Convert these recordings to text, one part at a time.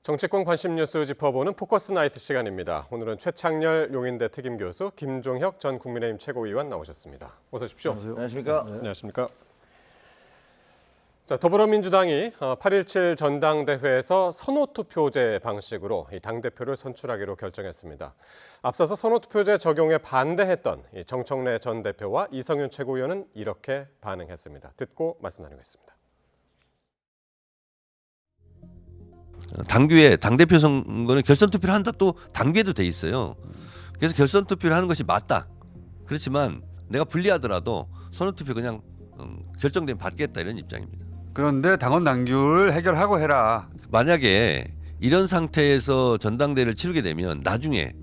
정치권 관심 뉴스 짚어보는 포커스 나이트 시간입니다. 오늘은 최창렬 용인대 특임교수, 김종혁 전 국민의힘 최고위원 나오셨습니다. 어서 오십시오. 안녕하십니까? 네. 안녕하십니까? 자, 더불어민주당이 8.17 전당대회에서 선호투표제 방식으로 이 당대표를 선출하기로 결정했습니다. 앞서서 선호투표제 적용에 반대했던 이 정청래 전 대표와 이성윤 최고위원은 이렇게 반응했습니다. 듣고 말씀 나누겠습니다. 당규에 당대표 선거는 결선 투표를 한다 또 당규에도 돼 있어요. 그래서 결선 투표를 하는 것이 맞다. 그렇지만 내가 불리하더라도 선호 투표 그냥 결정되면 받겠다 이런 입장입니다. 그런데 당원 당규를 해결하고 해라. 만약에 이런 상태에서 전당대회를 치르게 되면 나중에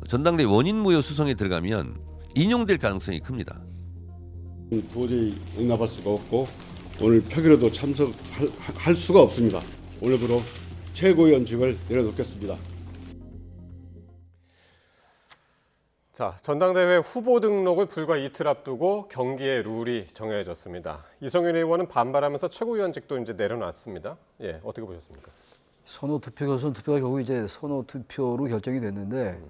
전당대회 원인 무효 수송에 들어가면 인용될 가능성이 큽니다. 도저히 용납할 수가 없고 오늘 표결에도 참석할 수가 없습니다. 오늘부로 최고위원직을 내려놓겠습니다. 자, 전당대회 후보 등록을 불과 이틀 앞두고 경기의 룰이 정해졌습니다. 이성윤 의원은 반발하면서 최고위원직도 이제 내려놨습니다. 예, 어떻게 보셨습니까? 선호투표, 결선투표가 결국 이제 선호투표로 결정이 됐는데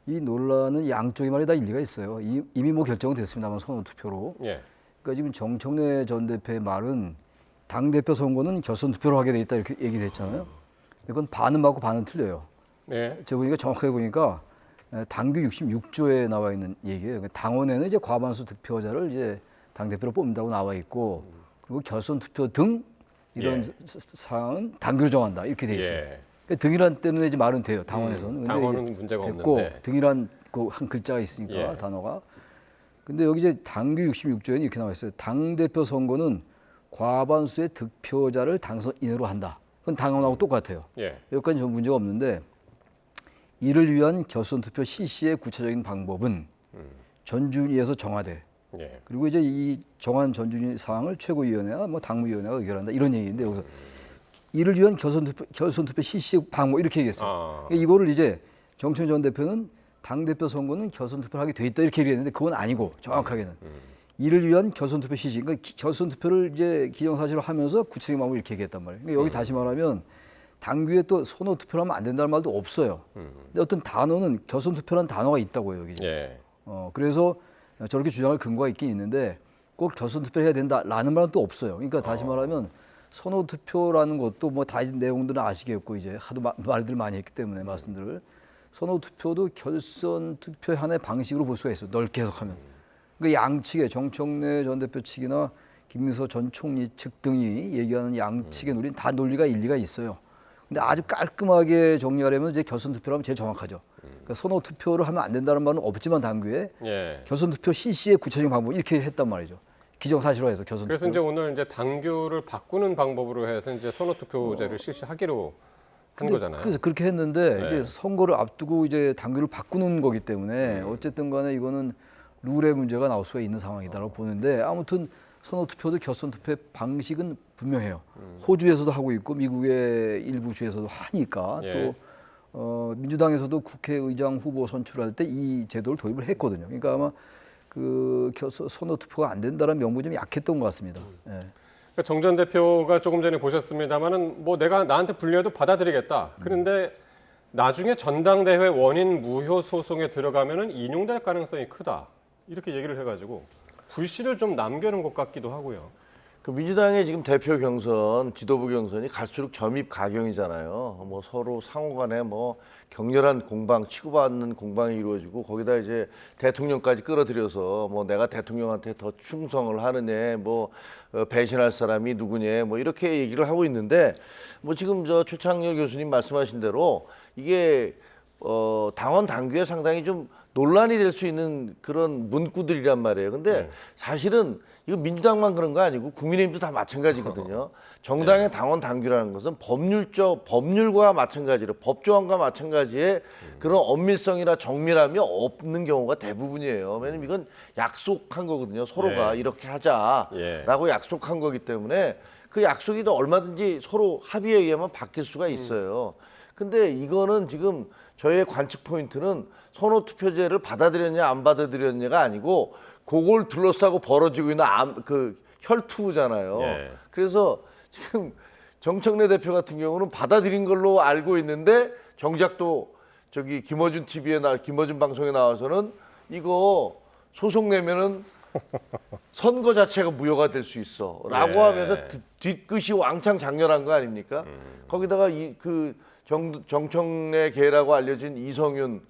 이 논란은 양쪽의 말이 다 일리가 있어요. 이미 뭐 결정은 됐습니다만 선호투표로. 예. 그러니까 지금 정청래 전 대표의 말은 당대표 선거는 결선투표로 하게 돼 있다 이렇게 얘기를 했잖아요. 그건 반은 맞고 반은 틀려요. 네. 제가 보니까 정확하게 보니까 당규 66조에 나와 있는 얘기예요. 당원에는 이제 과반수 득표자를 이제 당대표로 뽑는다고 나와 있고 그리고 결선투표 등 이런 사항은 당규로 정한다 이렇게 돼 있어요. 예. 그러니까 등이란 때문에 이제 말은 돼요. 당원에서는. 당원은 문제가 됐고, 없는데. 등이란 그 한 글자가 있으니까 단어가. 근데 여기 이제 당규 66조에는 이렇게 나와 있어요. 당대표 선거는 과반수의 득표자를 당선인으로 한다. 그건 당원하고 똑같아요. 예. 여기까지 전 문제가 없는데 이를 위한 결선투표 실시의 구체적인 방법은 전준위에서 정하되 예. 그리고 이제 이 정한 전준위 사항을 최고위원회나 뭐 당무위원회가 의결한다 이런 얘기인데 여기서 이를 위한 결선투표 실시 방법 이렇게 얘기했어요. 그러니까 이거를 이제 정청래 전 대표는 당대표 선거는 결선투표를 하게 돼 있다 이렇게 얘기했는데 그건 아니고 정확하게는 이를 위한 결선투표 실시 그러니까 결선투표를 이제 기정사실로 하면서 구체적인 방법을 이렇게 얘기했단 말이에요. 그러니까 여기 다시 말하면 당규에 또 선호투표를 하면 안 된다는 말도 없어요. 근데 어떤 단어는 결선투표라는 단어가 있다고요 여기. 예. 그래서 저렇게 주장할 근거가 있긴 있는데 꼭 결선투표를 해야 된다라는 말은 또 없어요. 그러니까 다시 말하면 선호투표라는 것도 뭐 다 내용들은 아시겠고 이제 하도 말들 많이 했기 때문에 말씀들을 선호투표도 결선투표의 하나의 방식으로 볼 수가 있어요. 넓게 해석하면. 그러니까 양측의 정청래 전 대표 측이나 김민서 전 총리 측 등이 얘기하는 양측의 논리는 다 논리가 일리가 있어요. 근데 아주 깔끔하게 정리하려면 이제 결선투표를 하면 제일 정확하죠. 그러니까 선호투표를 하면 안 된다는 말은 없지만 당규에 결선투표 실시의 구체적인 방법 이렇게 했단 말이죠. 기정사실화해서 결선투표. 그래서 이제 오늘 이제 당규를 바꾸는 방법으로 해서 이제 선호투표제를 실시하기로 한 거잖아요. 그래서 그렇게 했는데 이제 선거를 앞두고 이제 당규를 바꾸는 거기 때문에 어쨌든 간에 이거는 룰의 문제가 나올 수가 있는 상황이다라고 보는데 아무튼 선호투표도 결선투표의 방식은 분명해요. 호주에서도 하고 있고 미국의 일부 주에서도 하니까 또 민주당에서도 국회의장 후보 선출할 때 이 제도를 도입을 했거든요. 그러니까 아마 그 선호투표가 안 된다는 명분이 좀 약했던 것 같습니다. 예. 그러니까 정 전 대표가 조금 전에 보셨습니다만은 뭐 내가 나한테 불리해도 받아들이겠다. 그런데 나중에 전당대회 원인 무효 소송에 들어가면은 인용될 가능성이 크다. 이렇게 얘기를 해가지고 불씨를 좀 남겨놓은 것 같기도 하고요. 그 민주당의 지금 대표 경선, 지도부 경선이 갈수록 점입 가경이잖아요. 뭐 서로 상호간에 뭐 격렬한 공방, 치고받는 공방이 이루어지고 거기다 이제 대통령까지 끌어들여서 뭐 내가 대통령한테 더 충성을 하느냐, 뭐 배신할 사람이 누구냐, 뭐 이렇게 얘기를 하고 있는데 뭐 지금 저 최창렬 교수님 말씀하신 대로 이게 당원 당규에 상당히 좀 논란이 될 수 있는 그런 문구들이란 말이에요. 근데 사실은 이거 민주당만 그런 거 아니고 국민의힘도 다 마찬가지거든요. 정당의 당원 당규라는 것은 법률과 마찬가지로 법조항과 마찬가지의 그런 엄밀성이나 정밀함이 없는 경우가 대부분이에요. 왜냐면 이건 약속한 거거든요. 서로가 이렇게 하자라고 약속한 거기 때문에 그 약속이 더 얼마든지 서로 합의에 의하면 바뀔 수가 있어요. 근데 이거는 지금 저희의 관측 포인트는 선호투표제를 받아들였냐 안 받아들였냐가 아니고 그걸 둘러싸고 벌어지고 있는 그 혈투잖아요. 그래서 지금 정청래 대표 같은 경우는 받아들인 걸로 알고 있는데 정작 또 저기 김어준 김어준 방송에 나와서는 이거 소송 내면은 선거 자체가 무효가 될 수 있어라고 예. 하면서 뒤끝이 왕창 장렬한 거 아닙니까? 거기다가 정청래 계라고 알려진 이성윤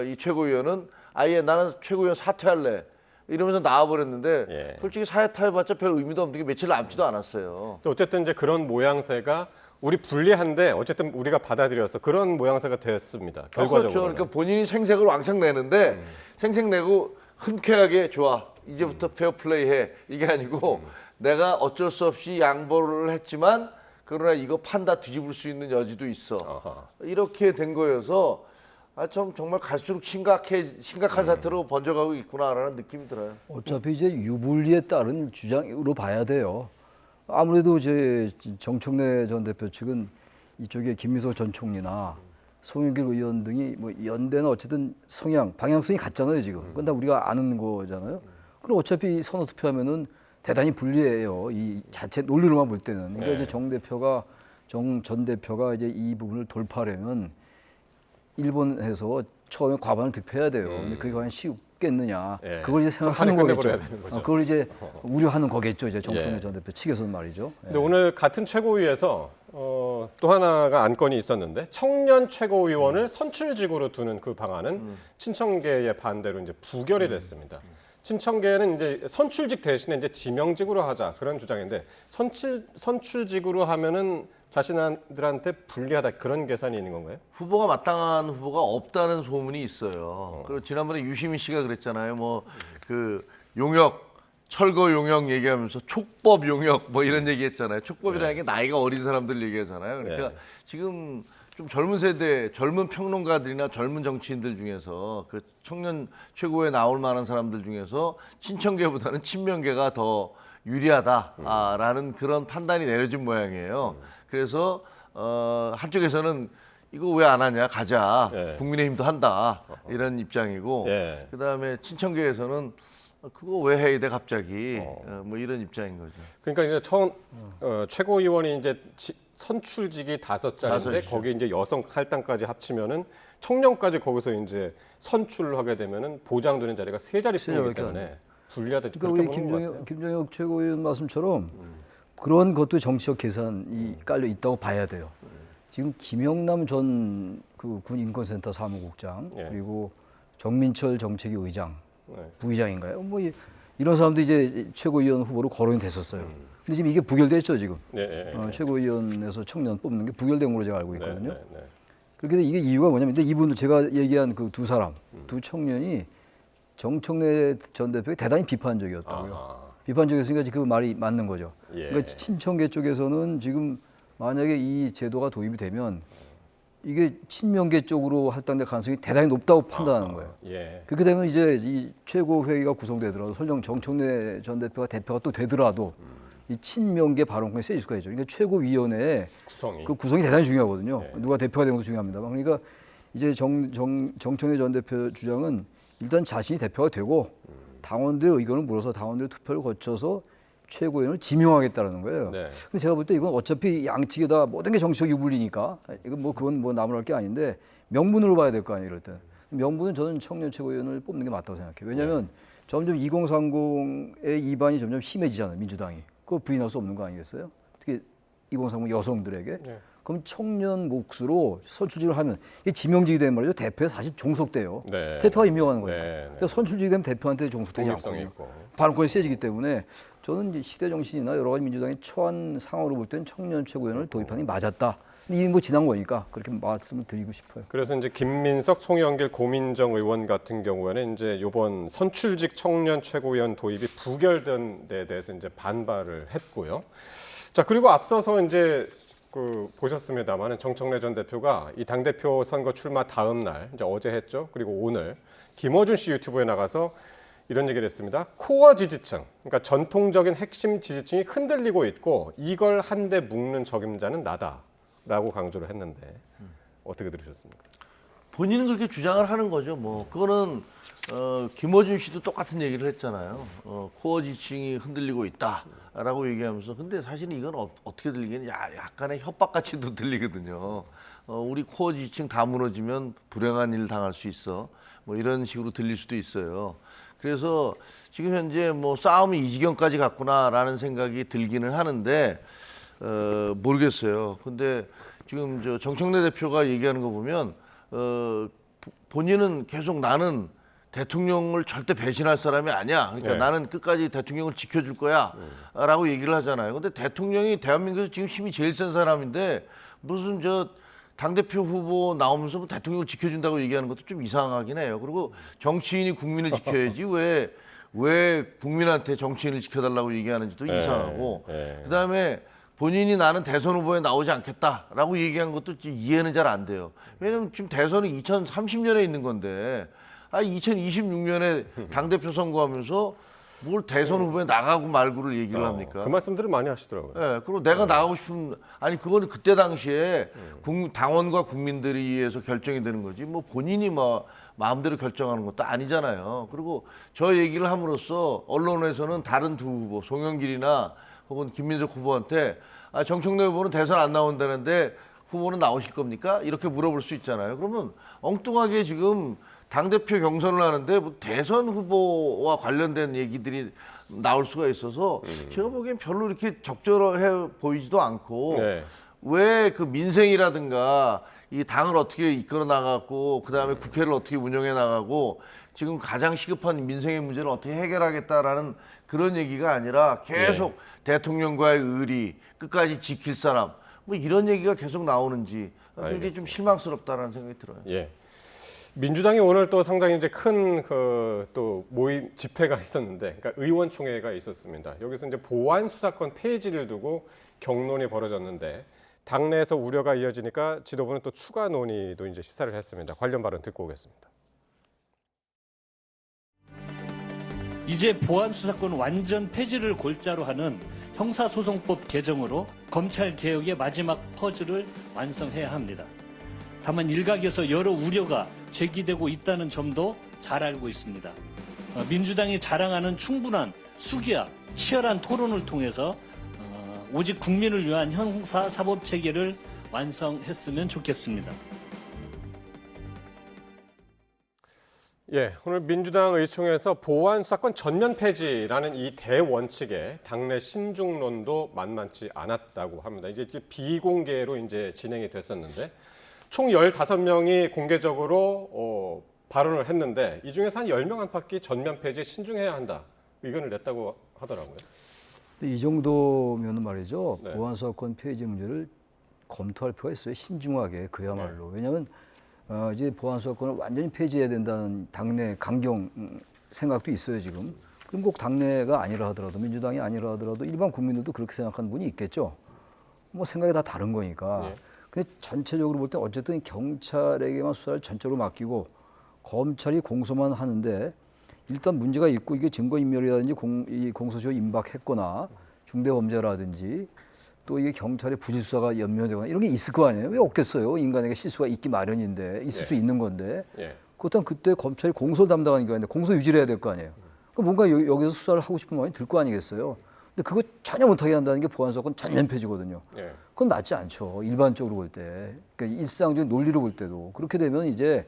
이 최고위원은 아예 나는 최고위원 사퇴할래 이러면서 나와버렸는데 예. 솔직히 사퇴해봤자 별 의미도 없는 게 며칠 남지도 않았어요. 어쨌든 이제 그런 모양새가 우리 불리한데 어쨌든 우리가 받아들여서 그런 모양새가 됐습니다. 결과적으로. 그렇죠. 그러니까 본인이 생색을 왕창 내는데 생색 내고 흔쾌하게 좋아. 이제부터 페어플레이해. 이게 아니고 내가 어쩔 수 없이 양보를 했지만 그러나 이거 판다 뒤집을 수 있는 여지도 있어. 아하. 이렇게 된 거여서 정말 갈수록 심각한 사태로 번져가고 있구나라는 느낌이 들어요. 어차피 이제 유불리에 따른 주장으로 봐야 돼요. 아무래도 이제 정청래 전 대표 측은 이쪽에 김민석 전 총리나 송영길 의원 등이 뭐 연대는 어쨌든 방향성이 같잖아요 지금. 그건 다 우리가 아는 거잖아요. 그럼 어차피 선거 투표하면은 대단히 불리해요. 이 자체 논리로만 볼 때는. 그러니까 네. 이제 정 전 대표가 이제 이 부분을 돌파하려면 일본에서 처음에 과반을 득표해야 돼요. 근데 그게 과연 쉽겠느냐. 예. 그걸 이제 판을 생각하는 끝내버려야 거겠죠. 되는 거죠. 그걸 이제 우려하는 거겠죠. 이제 정청래 예. 전 대표 측에서는 말이죠. 예. 근데 오늘 같은 최고위에서 또 하나가 안건이 있었는데 청년 최고위원을 선출직으로 두는 그 방안은 친청계의 반대로 이제 부결이 됐습니다. 친청계는 이제 선출직 대신에 이제 지명직으로 하자 그런 주장인데 선출직으로 하면은 자신들한테 불리하다 그런 계산이 있는 건가요? 후보가 마땅한 후보가 없다는 소문이 있어요. 그리고 지난번에 유시민 씨가 그랬잖아요. 뭐 그 용역 철거 용역 얘기하면서 촉법 용역 뭐 이런 얘기했잖아요. 촉법이라는 게 나이가 어린 사람들 얘기하잖아요. 그러니까 네. 지금 좀 젊은 세대, 젊은 평론가들이나 젊은 정치인들 중에서 그 청년 최고에 나올 만한 사람들 중에서 친청계보다는 친명계가 더 유리하다라는 그런 판단이 내려진 모양이에요. 그래서 한쪽에서는 이거 왜 안 하냐 가자 예. 국민의힘도 한다 이런 입장이고 예. 그다음에 친청계에서는 그거 왜 해야 돼 갑자기 뭐 이런 입장인 거죠. 그러니까 이제 최고위원이 이제 선출직이 5자리인데 다섯이죠. 거기 이제 여성 할당까지 합치면은 청년까지 거기서 이제 선출을 하게 되면은 보장되는 자리가 3자리뿐이기 자리밖에 안 때문에 불리하다 그러니까 그렇게 우리 보는 것 같아요. 김정혁 최고위원 말씀처럼 그런 것도 정치적 계산이 깔려 있다고 봐야 돼요. 지금 김영남 전 그 군 인권센터 사무국장 예. 그리고 정민철 정책위 의장 네. 부의장인가요? 뭐 이런 사람도 이제 최고위원 후보로 거론이 됐었어요. 근데 지금 이게 부결됐죠 지금. 네, 네, 최고위원에서 청년 뽑는 게 부결된 걸로 제가 알고 있거든요. 네, 네. 그렇게 이게 이유가 뭐냐면 근데 이분들 제가 얘기한 그 두 사람 두 청년이 정청래 전 대표에 대단히 비판적이었다고요. 아하. 비판적이었으니까 그 말이 맞는 거죠. 예. 그러니까 친청계 쪽에서는 지금 만약에 이 제도가 도입이 되면 이게 친명계 쪽으로 할당될 가능성이 대단히 높다고 판단하는 거예요. 예. 그렇게 되면 이제 이 최고회의가 구성되더라도 설령 정청래 전 대표가 또 되더라도 이 친명계 발언권이 세질 수가 있죠. 그러니까 최고위원회에 구성이. 그 구성이 대단히 중요하거든요. 네. 누가 대표가 되는 것도 중요합니다. 그러니까 이제 정청래 전 대표 주장은 일단 자신이 대표가 되고 당원들의 의견을 물어서 당원들의 투표를 거쳐서 최고위원을 지명하겠다는 거예요. 네. 근데 제가 볼 때 이건 어차피 양측에 다 모든 게 정치적 유불리니까 이건 뭐 그건 뭐 나무랄 게 아닌데 명분으로 봐야 될 거 아니에요, 이럴 때. 명분은 저는 청년 최고위원을 뽑는 게 맞다고 생각해요. 왜냐하면 점점 2030의 이반이 점점 심해지잖아요, 민주당이. 그거 부인할 수 없는 거 아니겠어요? 특히 2030 여성들에게. 네. 그럼 청년 몫으로 선출직을 하면 이게 지명직이 되는 말이죠. 대표에 사실 종속돼요. 네. 대표가 임명하는 거예요. 네, 네. 그러니까 선출직이 되면 대표한테 종속되지 독립성이 않거든요. 있고. 발언권이 세지기 때문에 저는 이제 시대 정신이나 여러 가지 민주당이 처한 상황으로 볼 때는 청년 최고위원을 도입하는 게 맞았다. 이미 뭐 지난 거니까 그렇게 말씀을 드리고 싶어요. 그래서 이제 김민석, 송영길, 고민정 의원 같은 경우에는 이제 이번 선출직 청년 최고위원 도입이 부결된 데 대해서 이제 반발을 했고요. 자, 그리고 앞서서 이제 보셨습니다만은 정청래 전 대표가 이 당대표 선거 출마 다음 날 이제 어제 했죠. 그리고 오늘 김어준 씨 유튜브에 나가서 이런 얘기를 했습니다. 코어 지지층, 그러니까 전통적인 핵심 지지층이 흔들리고 있고 이걸 한데 묶는 적임자는 나다라고 강조를 했는데 어떻게 들으셨습니까? 본인은 그렇게 주장을 하는 거죠. 뭐 그거는 김어준 씨도 똑같은 얘기를 했잖아요. 코어 지층이 흔들리고 있다라고 얘기하면서 근데 사실 이건 어떻게 들리겠냐 약간의 협박같이도 들리거든요. 우리 코어 지층 다 무너지면 불행한 일 당할 수 있어. 뭐 이런 식으로 들릴 수도 있어요. 그래서 지금 현재 뭐 싸움이 이 지경까지 갔구나라는 생각이 들기는 하는데 모르겠어요. 근데 지금 저 정청래 대표가 얘기하는 거 보면 본인은 계속 나는 대통령을 절대 배신할 사람이 아니야. 그러니까 네. 나는 끝까지 대통령을 지켜줄 거야. 라고 얘기를 하잖아요. 근데 대통령이 대한민국에서 지금 힘이 제일 센 사람인데 무슨 저 당대표 후보 나오면서 뭐 대통령을 지켜준다고 얘기하는 것도 좀 이상하긴 해요. 그리고 정치인이 국민을 지켜야지 왜 국민한테 정치인을 지켜달라고 얘기하는지도 이상하고 그다음에 본인이 나는 대선 후보에 나오지 않겠다라고 얘기한 것도 이해는 잘 안 돼요. 왜냐면 지금 대선은 2030년에 있는 건데 2026년에 당대표 선거하면서 뭘 대선 후보에 나가고 말고를 얘기를 합니까? 그 말씀들을 많이 하시더라고요. 네, 그리고 내가 나가고 싶은 그거는 그때 당시에 당원과 국민들에 의해서 결정이 되는 거지. 뭐 본인이 마음대로 결정하는 것도 아니잖아요. 그리고 저 얘기를 함으로써 언론에서는 다른 두 후보, 송영길이나 혹은 김민석 후보한테 정청래 후보는 대선 안 나온다는데 후보는 나오실 겁니까? 이렇게 물어볼 수 있잖아요. 그러면 엉뚱하게 지금 당대표 경선을 하는데 뭐 대선 후보와 관련된 얘기들이 나올 수가 있어서 제가 보기엔 별로 이렇게 적절해 보이지도 않고 네. 왜 그 민생이라든가 이 당을 어떻게 이끌어 나가고 그다음에 국회를 어떻게 운영해 나가고 지금 가장 시급한 민생의 문제를 어떻게 해결하겠다라는 그런 얘기가 아니라 계속 대통령과의 의리 끝까지 지킬 사람 뭐 이런 얘기가 계속 나오는지 굉장히 좀 실망스럽다라는 생각이 들어요. 예. 민주당이 오늘 또 상당히 이제 큰 또 모임 집회가 있었는데, 그러니까 의원총회가 있었습니다. 여기서 이제 보안 수사권 폐지를 두고 격론이 벌어졌는데 당내에서 우려가 이어지니까 지도부는 또 추가 논의도 이제 시사를 했습니다. 관련 발언 듣고 오겠습니다. 이제 보안 수사권 완전 폐지를 골자로 하는 형사소송법 개정으로 검찰 개혁의 마지막 퍼즐을 완성해야 합니다. 다만 일각에서 여러 우려가 제기되고 있다는 점도 잘 알고 있습니다. 민주당이 자랑하는 충분한 수기와 치열한 토론을 통해서 오직 국민을 위한 형사사법 체계를 완성했으면 좋겠습니다. 예, 오늘 민주당 의총에서 보안 수사권 전면 폐지라는 이 대원칙에 당내 신중론도 만만치 않았다고 합니다. 이게 비공개로 이제 진행이 됐었는데 총 15명이 공개적으로 발언을 했는데 이 중에서 한 10명 안팎이 전면 폐지에 신중해야 한다 의견을 냈다고 하더라고요. 근데 이 정도면은 말이죠. 네. 보안 수사권 폐지 문제를 검토할 필요가 있어요. 신중하게 그야말로. 왜냐하면 이제 보안 수사권을 완전히 폐지해야 된다는 당내 강경 생각도 있어요 지금. 그럼 꼭 당내가 아니라 하더라도 민주당이 아니라 하더라도 일반 국민들도 그렇게 생각하는 분이 있겠죠. 뭐 생각이 다 다른 거니까. 예. 근데 전체적으로 볼 때 어쨌든 경찰에게만 수사를 전적으로 맡기고 검찰이 공소만 하는데 일단 문제가 있고 이게 증거인멸이라든지 이 공소시효 임박했거나 중대범죄라든지 또 이게 경찰의 부실수사가 연면되거나 이런 게 있을 거 아니에요? 왜 없겠어요? 인간에게 실수가 있기 마련인데 있을 수 있는 건데 예. 그렇다면 그때 검찰이 공소를 담당하는 게 아닌데 공소 유지를 해야 될 거 아니에요? 그럼 뭔가 여기서 수사를 하고 싶은 마음이 들 거 아니겠어요? 근데 그거 전혀 못하게 한다는 게 보안수사권 전면 폐지거든요. 예. 그건 맞지 않죠. 일반적으로 볼 때. 그러니까 일상적인 논리로 볼 때도. 그렇게 되면 이제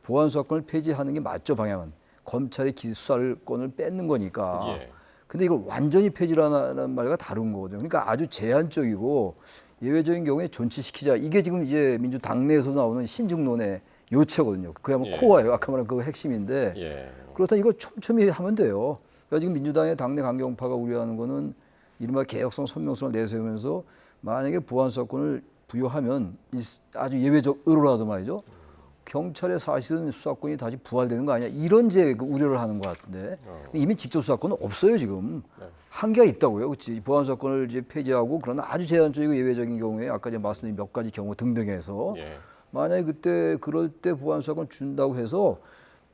보안수사권을 폐지하는 게 맞죠, 방향은. 검찰의 기수사권을 뺏는 거니까. 예. 근데 이걸 완전히 폐지라는 말과 다른 거거든요. 그러니까 아주 제한적이고 예외적인 경우에 존치시키자. 이게 지금 이제 민주당 내에서 나오는 신중론의 요체거든요. 그야말로 예. 코어예요. 아까 말한 그 핵심인데. 예. 그렇다 이걸 촘촘히 하면 돼요. 그러니까 지금 민주당의 당내 강경파가 우려하는 거는 이른바 개혁성, 선명성을 내세우면서 만약에 보안수사권을 부여하면 아주 예외적 의로라도 말이죠. 경찰의 사실은 수사권이 다시 부활되는 거 아니야? 이런 이제 그 우려를 하는 것 같은데 이미 직접 수사권은 없어요 지금. 한계가 있다고요. 그렇지. 보안수사권을 이제 폐지하고 그러나 아주 제한적이고 예외적인 경우에 아까 제가 말씀드린 몇 가지 경우 등등해서 예. 만약에 그때 그럴 때 보안수사권 준다고 해서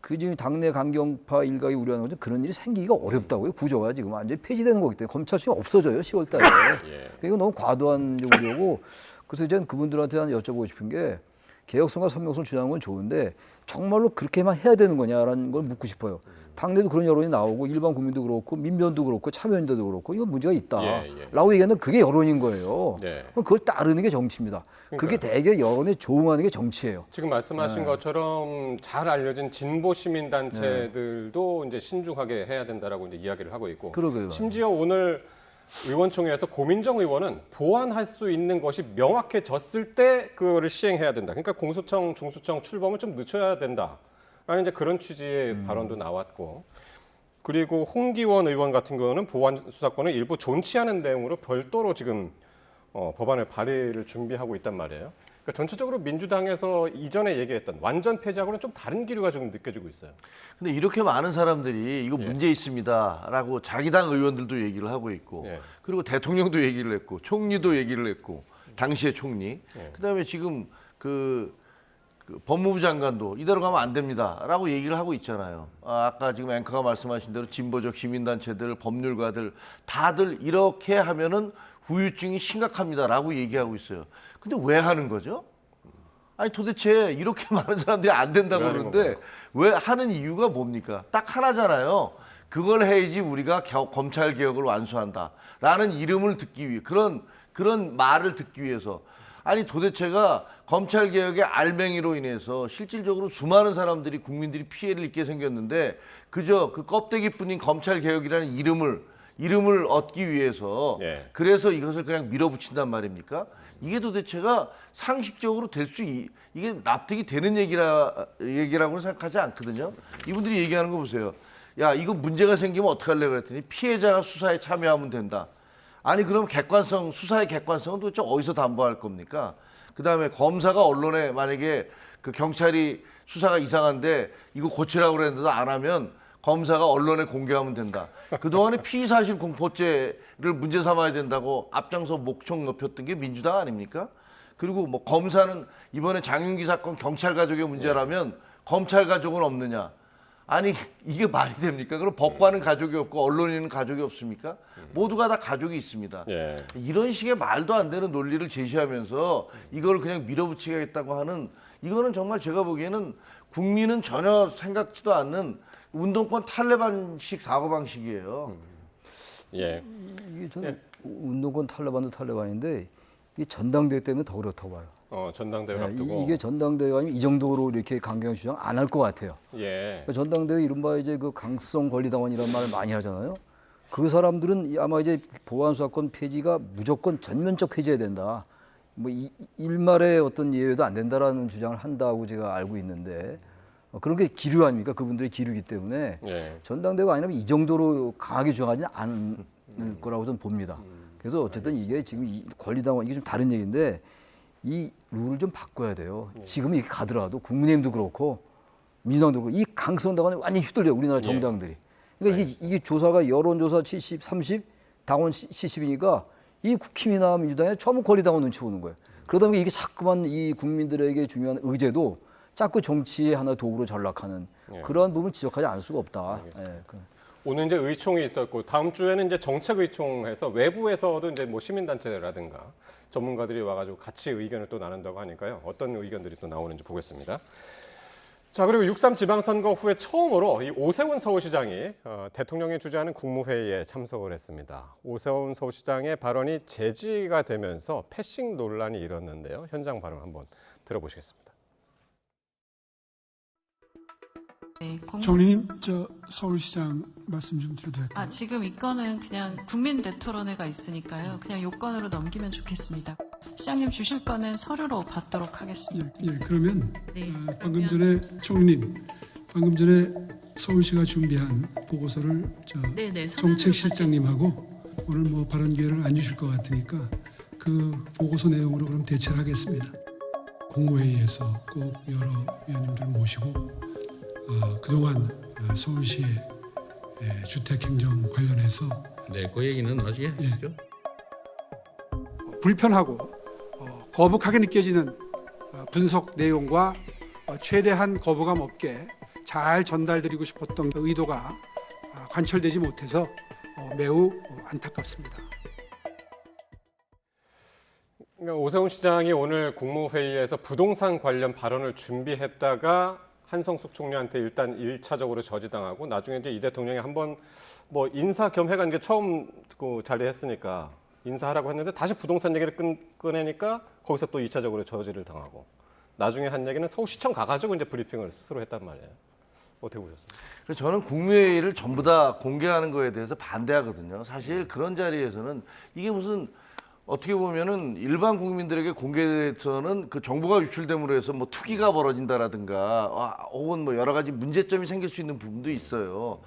그 지금 당내 강경파 일각이 우려하는 거죠. 그런 일이 생기기가 어렵다고요. 구조가 지금 완전히 폐지되는 거기 때문에 검찰 수가 없어져요. 10월 달에. 예. 이거 너무 과도한 우려고 그래서 이제 그분들한테 여쭤보고 싶은 게 개혁성과 선명성을 주장하는 건 좋은데 정말로 그렇게만 해야 되는 거냐라는 걸 묻고 싶어요. 당내도 그런 여론이 나오고 일반 국민도 그렇고 민변도 그렇고 참여연대도 그렇고 이거 문제가 있다라고 얘기하는 그게 여론인 거예요. 네. 그럼 그걸 따르는 게 정치입니다. 그게 대개 여론에 조응하는 게 정치예요. 지금 말씀하신 것처럼 잘 알려진 진보 시민 단체들도 이제 신중하게 해야 된다라고 이제 이야기를 하고 있고, 그러게요. 심지어 오늘 의원총회에서 고민정 의원은 보완할 수 있는 것이 명확해졌을 때 그거를 시행해야 된다. 그러니까 공소청, 중수청 출범을 좀 늦춰야 된다라는 이제 그런 취지의 발언도 나왔고, 그리고 홍기원 의원 같은 경우는 보완 수사권을 일부 존치하는 내용으로 별도로 지금 법안을 발의를 준비하고 있단 말이에요. 그러니까 전체적으로 민주당에서 이전에 얘기했던 완전 폐지하고는 좀 다른 기류가 좀 느껴지고 있어요. 근데 이렇게 많은 사람들이 이거 문제 있습니다라고 자기 당 의원들도 얘기를 하고 있고, 예. 그리고 대통령도 얘기를 했고, 총리도 얘기를 했고, 당시의 총리, 그다음에 지금 그 법무부 장관도 이대로 가면 안 됩니다라고 얘기를 하고 있잖아요. 아까 지금 앵커가 말씀하신 대로 진보적 시민단체들, 법률가들 다들 이렇게 하면은 후유증이 심각합니다라고 얘기하고 있어요. 근데 왜 하는 거죠? 아니 도대체 이렇게 많은 사람들이 안 된다고 그러는데 왜 하는 이유가 뭡니까? 딱 하나잖아요. 그걸 해야지 우리가 검찰 개혁을 완수한다라는 이름을 듣기 위해 그런 말을 듣기 위해서. 아니 도대체가 검찰 개혁의 알맹이로 인해서 실질적으로 수많은 사람들이 국민들이 피해를 입게 생겼는데 그저 그 껍데기뿐인 검찰 개혁이라는 이름을 얻기 위해서 예. 그래서 이것을 그냥 밀어붙인단 말입니까? 이게 도대체가 상식적으로 이게 납득이 되는 얘기라고는 생각하지 않거든요. 이분들이 얘기하는 거 보세요. 야, 이거 문제가 생기면 어떡할래 그랬더니 피해자가 수사에 참여하면 된다. 아니 그럼 수사의 객관성은 도대체 어디서 담보할 겁니까? 그다음에 검사가 언론에 만약에 그 경찰이 수사가 이상한데 이거 고치라고 그랬는데도 안 하면 검사가 언론에 공개하면 된다. 그동안에 피의사실 공포죄를 문제 삼아야 된다고 앞장서 목청 높였던 게 민주당 아닙니까? 그리고 뭐 검사는 이번에 장윤기 사건 경찰 가족의 문제라면 검찰 가족은 없느냐? 아니 이게 말이 됩니까? 그럼 법관은 가족이 없고 언론인은 가족이 없습니까? 모두가 다 가족이 있습니다. 예. 이런 식의 말도 안 되는 논리를 제시하면서 이걸 그냥 밀어붙이겠다고 하는 이거는 정말 제가 보기에는 국민은 전혀 생각지도 않는 운동권 탈레반식 사고방식이에요. 예. 이게 저는 운동권 탈레반도 탈레반인데 이 전당대회 때문에 더 그렇다고 봐요. 전당대회를 앞두고. 이게 전당대회가 아니면 이 정도로 이렇게 강경 주장 안 할 것 같아요. 예. 그러니까 전당대회 이른바 이제 그 강성 권리당원이라는 말을 많이 하잖아요. 그 사람들은 아마 이제 보안수사권 폐지가 무조건 전면적 폐지해야 된다. 뭐 일말의 어떤 예외도 안 된다라는 주장을 한다고 제가 알고 있는데 그런 게 기류 아닙니까? 그분들의 기류이기 때문에 예. 전당대회가 아니라면 이 정도로 강하게 주장하지는 않을 거라고 저는 봅니다. 그래서 어쨌든 이게 지금 이 권리당원 이게 좀 다른 얘기인데 이 룰을 좀 바꿔야 돼요. 지금 이렇게 가더라도 국민의힘도 그렇고 민주당도 그렇고 이 강성 당원이 완전히 휘둘려 우리나라 정당들이. 그러니까 이게 조사가 여론조사 70, 30, 당원 70이니까 이 국힘이나 민주당에 전부 권리당원 눈치 보는 거예요. 그러다 보니 이게 자꾸만 이 국민들에게 중요한 의제도 자꾸 정치의 하나 도구로 전락하는 그러한 부분을 지적하지 않을 수가 없다. 오늘 이제 의총이 있었고 다음 주에는 이제 정책 의총해서 외부에서도 이제 뭐 시민단체라든가 전문가들이 와가지고 같이 의견을 또 나눈다고 하니까요. 어떤 의견들이 또 나오는지 보겠습니다. 자, 그리고 6.3 지방선거 후에 처음으로 이 오세훈 서울시장이 대통령이 주재하는 국무회의에 참석을 했습니다. 오세훈 서울시장의 발언이 제지가 되면서 패싱 논란이 일었는데요. 현장 발언 한번 들어보시겠습니다. 네, 총리님, 저 서울시장 말씀 좀 드려도 될까요? 지금 이 건은 그냥 국민 대토론회가 있으니까요. 그냥 요건으로 넘기면 좋겠습니다. 시장님 주실 거는 서류로 받도록 하겠습니다. 예, 그러면 네, 방금 전에 총리님, 방금 전에 서울시가 준비한 보고서를 네네, 정책실장님하고 오늘 뭐 발언 기회를 안 주실 것 같으니까 그 보고서 내용으로 그럼 대체를 하겠습니다. 공무회의에서 꼭 여러 위원님들 모시고 그동안 서울시의 주택행정 관련해서 그 얘기는 나중에 하시죠. 불편하고 거북하게 느껴지는 분석 내용과 최대한 거부감 없게 잘 전달드리고 싶었던 그 의도가 관철되지 못해서 매우 안타깝습니다. 그러니까 오세훈 시장이 오늘 국무회의에서 부동산 관련 발언을 준비했다가 한성숙 총리한테 일단 1차적으로 저지당하고 나중에 이제 이 대통령이 한번 뭐 인사 겸 해간 게 처음 그 자리에 했으니까 인사하라고 했는데 다시 부동산 얘기를 꺼내니까 거기서 또 2차적으로 저지를 당하고 나중에 한 얘기는 서울시청 가가지고 이제 브리핑을 스스로 했단 말이에요. 어떻게 보셨습니까? 그래서 저는 국무회의를 전부 다 공개하는 거에 대해서 반대하거든요. 사실 그런 자리에서는 이게 무슨 어떻게 보면은 일반 국민들에게 공개돼서는 그 정보가 유출됨으로 해서 뭐 투기가 벌어진다라든가 혹은 뭐 여러 가지 문제점이 생길 수 있는 부분도 있어요.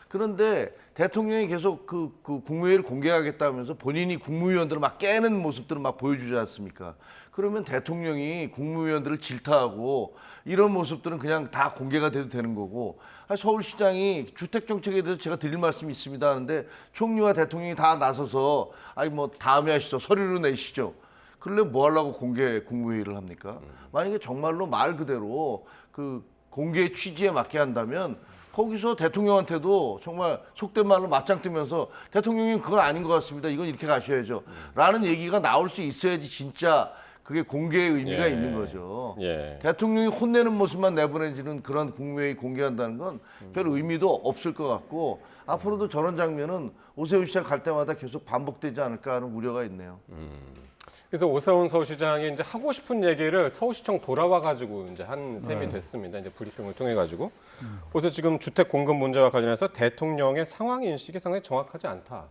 그런데 대통령이 계속 그 국무회의를 공개하겠다면서 본인이 국무위원들을 막 깨는 모습들을 막 보여주지 않습니까? 그러면 대통령이 국무위원들을 질타하고 이런 모습들은 그냥 다 공개가 돼도 되는 거고, 서울시장이 주택정책에 대해서 제가 드릴 말씀이 있습니다 하는데 총리와 대통령이 다 나서서 아니 뭐 다음에 하시죠, 서류로 내시죠. 그런데 뭐 하려고 공개 국무회의를 합니까? 만약에 정말로 말 그대로 그 공개 취지에 맞게 한다면 거기서 대통령한테도 정말 속된 말로 맞짱 뜨면서 대통령님 그건 아닌 것 같습니다, 이건 이렇게 가셔야죠 라는 얘기가 나올 수 있어야지 진짜 그게 공개의 의미가 있는 거죠. 대통령이 혼내는 모습만 내보내지는 그런 국무회의 공개한다는 건 별 의미도 없을 것 같고, 앞으로도 저런 장면은 오세훈 시장 갈 때마다 계속 반복되지 않을까 하는 우려가 있네요. 그래서 오세훈 서울시장이 이제 하고 싶은 얘기를 서울시청 돌아와 가지고 이제 한 셈이 됐습니다. 이제 브리핑을 통해 가지고. 그래서 지금 주택 공급 문제와 관련해서 대통령의 상황 인식이 상당히 정확하지 않다.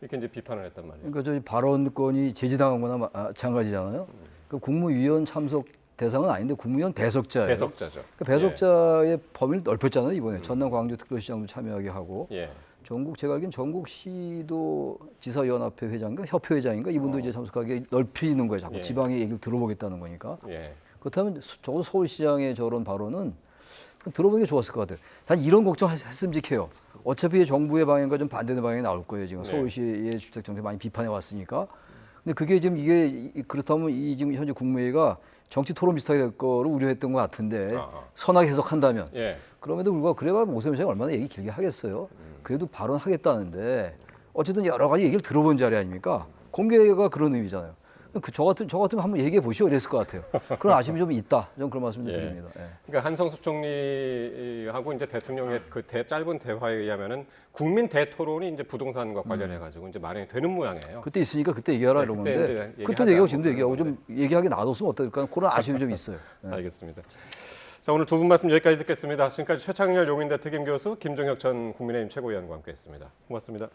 이렇게 이제 비판을 했단 말이에요. 그러니까 저희 발언권이 제지당한 거나 마찬가지잖아요. 그 국무위원 참석 대상은 아닌데 국무위원 배석자예요. 배석자죠. 그 배석자의 범위를 넓혔잖아요, 이번에. 전남 광주특별시장도 참여하게 하고. 전국 제가 알기엔 전국시도 지사위원회 회장인가 협회회장인가 이분도 이제 참석하게 넓히는 거예요. 자꾸 지방의 얘기를 들어보겠다는 거니까. 그렇다면 적어도 서울시장의 저런 발언은 들어보는 게 좋았을 것 같아요. 단 이런 걱정 했음직해요. 어차피 정부의 방향과 좀 반대되는 방향이 나올 거예요. 지금 서울시의 주택 정책 많이 비판해 왔으니까. 근데 그게 지금 이게 그렇다면 이 지금 현재 국무회의가 정치 토론 비슷하게 될 거를 우려했던 것 같은데 선하게 해석한다면 그럼에도 불구하고 그래봐야 오세훈 시장이 얼마나 얘기 길게 하겠어요. 그래도 발언하겠다는데 어쨌든 여러 가지 얘기를 들어본 자리 아닙니까? 공개가 그런 의미잖아요. 저 같으면 한번 얘기해 보시오 이랬을 것 같아요. 그런 아쉬움이 좀 있다. 좀 그런 말씀 드립니다. 그러니까 한성숙 총리하고 이제 대통령의 그 짧은 대화에 의하면은 국민 대토론이 이제 부동산과 관련해 가지고 이제 마련이 되는 모양이에요. 그때 있으니까 그때 얘기하라 이런 건데 그때도 얘기하고 지금도 얘기하고 좀 얘기하게 놔뒀으면 어떨까? 그런 아쉬움이 좀 있어요. 알겠습니다. 자, 오늘 두 분 말씀 여기까지 듣겠습니다. 지금까지 최창렬 용인대 특임 교수, 김종혁 전 국민의힘 최고위원과 함께했습니다. 고맙습니다.